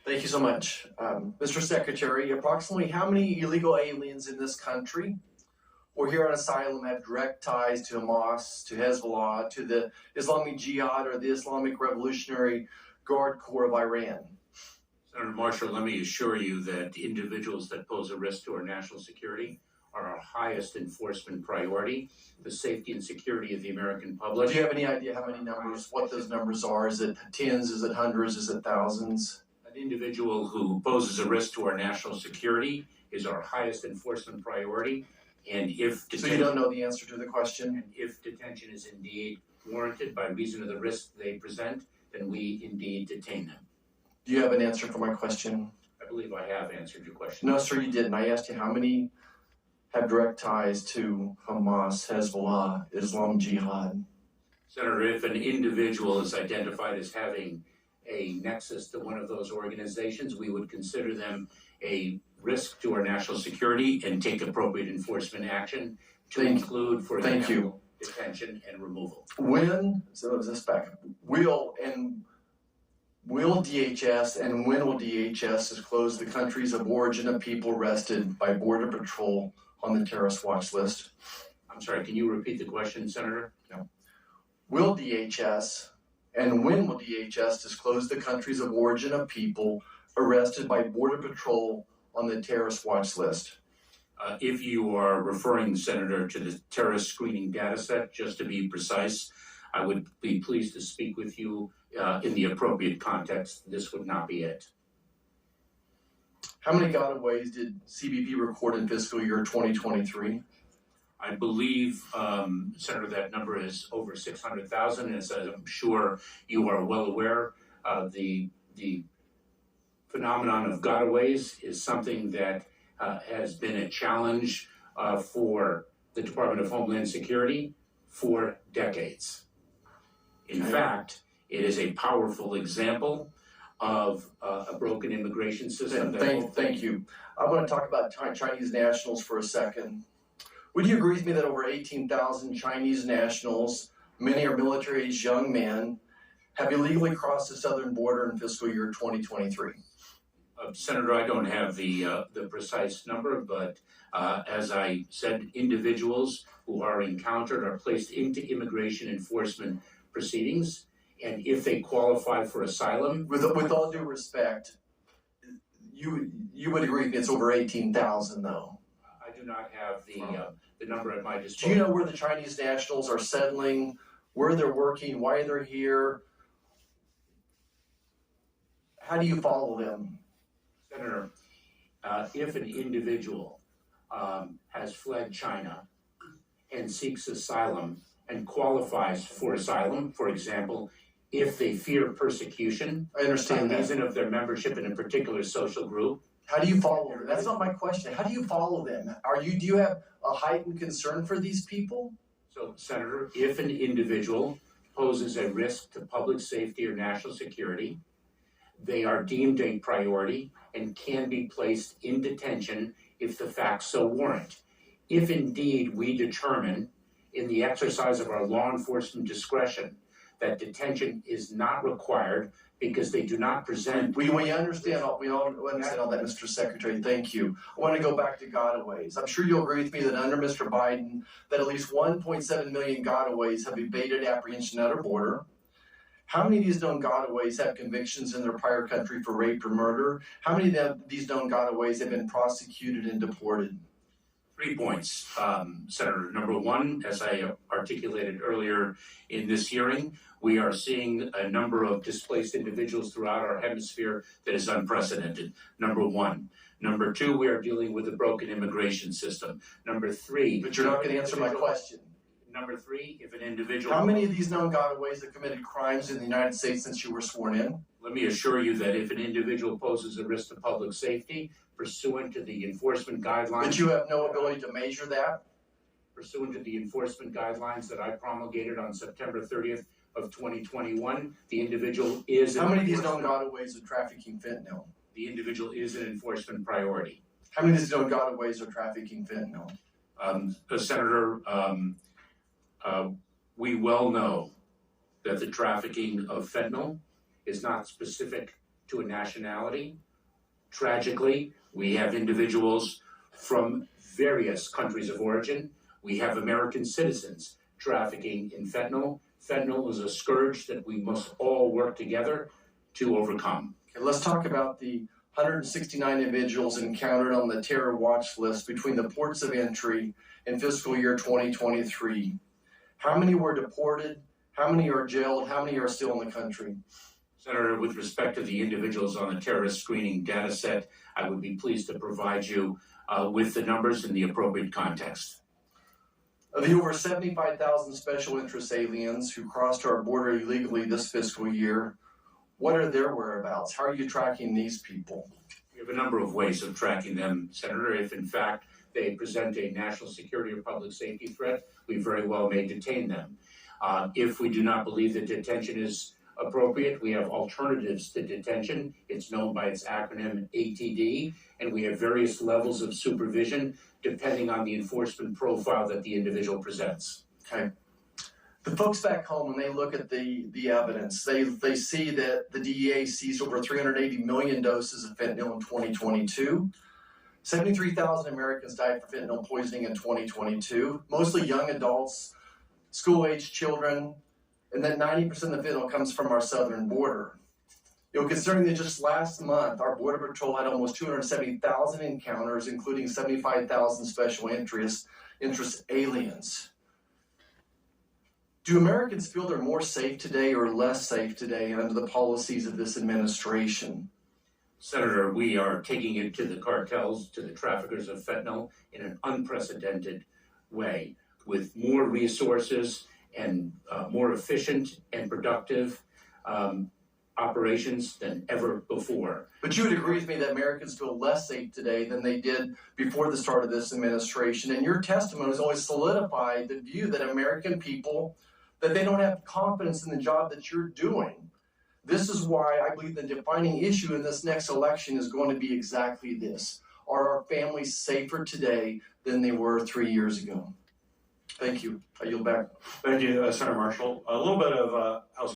Thank you so much. Mr. Secretary, approximately how many illegal aliens in this country or here on asylum have direct ties to Hamas, to Hezbollah, to the Islamic Jihad, or the Islamic Revolutionary Guard Corps of Iran? Senator Marshall, let me assure you that individuals that pose a risk to our national security are our highest enforcement priority. The safety and security of the American public. Do you have any idea how many numbers, what those numbers are? Is it tens, is it hundreds, is it thousands? An individual who poses a risk to our national security is our highest enforcement priority. And if so you don't know the answer to the question? And if detention is indeed warranted by reason of the risk they present, then we indeed detain them. Do you have an answer for my question? I believe I have answered your question. No, sir, you didn't. I asked you how many have direct ties to Hamas, Hezbollah, Islam Jihad. Senator, if an individual is identified as having a nexus to one of those organizations, we would consider them a risk to our national security and take appropriate enforcement action to include, for example, detention and removal. Will DHS and when will DHS disclose the countries of origin of people arrested by Border Patrol on the terrorist watch list? I'm sorry, can you repeat the question, Senator? No. Will DHS and when will DHS disclose the countries of origin of people arrested by Border Patrol on the terrorist watch list? If you are referring, Senator, to the terrorist screening data set, just to be precise, I would be pleased to speak with you in the appropriate context. This would not be it. How many gotaways did CBP record in fiscal year 2023? I believe, Senator, that number is over 600,000, and as I'm sure you are well aware, the phenomenon of gotaways is something that has been a challenge for the Department of Homeland Security for decades. In fact, it is a powerful example of a broken immigration system. Thank you. I want to talk about Chinese nationals for a second. Would you agree with me that over 18,000 Chinese nationals, many are military-aged young men, have illegally crossed the southern border in fiscal year 2023? Senator, I don't have the precise number, but as I said, individuals who are encountered are placed into immigration enforcement proceedings, and if they qualify for asylum, with all due respect, you would agree it's over 18,000, though. I do not have the number at my disposal. Do you know where the Chinese nationals are settling, where they're working, why they're here? How do you follow them? Senator, if an individual has fled China and seeks asylum and qualifies for asylum, for example, if they fear persecution, I understand by reason of their membership in a particular social group. How do you follow them? That's not my question. How do you follow them? Do you have a heightened concern for these people? So, Senator, if an individual poses a risk to public safety or national security, they are deemed a priority and can be placed in detention if the facts so warrant. If indeed we determine in the exercise of our law enforcement discretion that detention is not required because they do not present. We understand all that, Mr. Secretary. Thank you. I want to go back to gotaways. I'm sure you'll agree with me that under Mr. Biden, that at least 1.7 million gotaways have evaded apprehension at our border. How many of these known gotaways have convictions in their prior country for rape or murder? How many of these known gotaways have been prosecuted and deported? 3 points, Senator. Number one, as I articulated earlier in this hearing, we are seeing a number of displaced individuals throughout our hemisphere that is unprecedented. Number one. Number two, we are dealing with a broken immigration system. Number three. But you're not going to answer my question. Number three, if an individual... How many of these known gotaways have committed crimes in the United States since you were sworn in? Let me assure you that if an individual poses a risk to public safety, pursuant to the enforcement guidelines... But you have no ability to measure that? Pursuant to the enforcement guidelines that I promulgated on September 30th of 2021, the individual is... How many of these known gotaways are trafficking fentanyl? The individual is an enforcement priority. How many of these known gotaways are trafficking fentanyl? Senator, we well know that the trafficking of fentanyl is not specific to a nationality. Tragically, we have individuals from various countries of origin. We have American citizens trafficking in fentanyl. Fentanyl is a scourge that we must all work together to overcome. Okay, let's talk about the 169 individuals encountered on the terror watch list between the ports of entry in fiscal year 2023. How many were deported? How many are jailed? How many are still in the country? Senator, with respect to the individuals on the terrorist screening data set, I would be pleased to provide you with the numbers in the appropriate context. Of the over 75,000 special interest aliens who crossed our border illegally this fiscal year, what are their whereabouts? How are you tracking these people? We have a number of ways of tracking them, Senator. If in fact they present a national security or public safety threat, we very well may detain them. If we do not believe that detention is appropriate, we have alternatives to detention. It's known by its acronym ATD, and we have various levels of supervision depending on the enforcement profile that the individual presents. Okay. The folks back home, when they look at the evidence, they see that the DEA seized over 380 million doses of fentanyl in 2022. 73,000 Americans died for fentanyl poisoning in 2022, mostly young adults, school-aged children, and that 90% of the fentanyl comes from our southern border. Considering that just last month, our Border Patrol had almost 270,000 encounters, including 75,000 special interest aliens. Do Americans feel they're more safe today or less safe today under the policies of this administration? Senator, we are taking it to the cartels, to the traffickers of fentanyl in an unprecedented way, with more resources and more efficient and productive operations than ever before. But you would agree with me that Americans feel less safe today than they did before the start of this administration. And your testimony has always solidified the view that American people, that they don't have confidence in the job that you're doing. This is why I believe the defining issue in this next election is going to be exactly this. Are our families safer today than they were 3 years ago? Thank you. I yield back. Thank you, Senator Marshall. A little bit of house